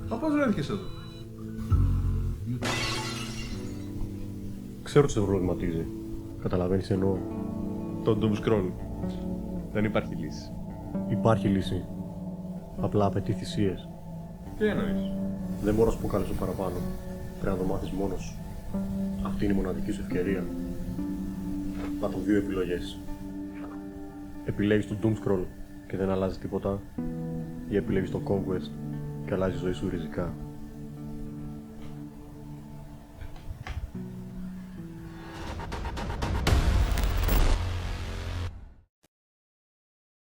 Μα πώς βρέθηκες εδώ? Ξέρω ότι σε προβληματίζει. Καταλαβαίνεις τι εννοώ. Το doom scroll. Δεν υπάρχει λύση. Υπάρχει λύση. Απλά απαιτεί θυσίες. Τι εννοείς? Δεν μπορώ να σου πω κάτι στο παραπάνω. Πρέπει να το μάθεις μόνος σου. Αυτή είναι η μοναδική σου ευκαιρία. Να έχουν δύο επιλογές. Επιλέγεις το doom scroll και δεν αλλάζει τίποτα, ή επιλέγεις το conquest και αλλάζει η ζωή σου ριζικά.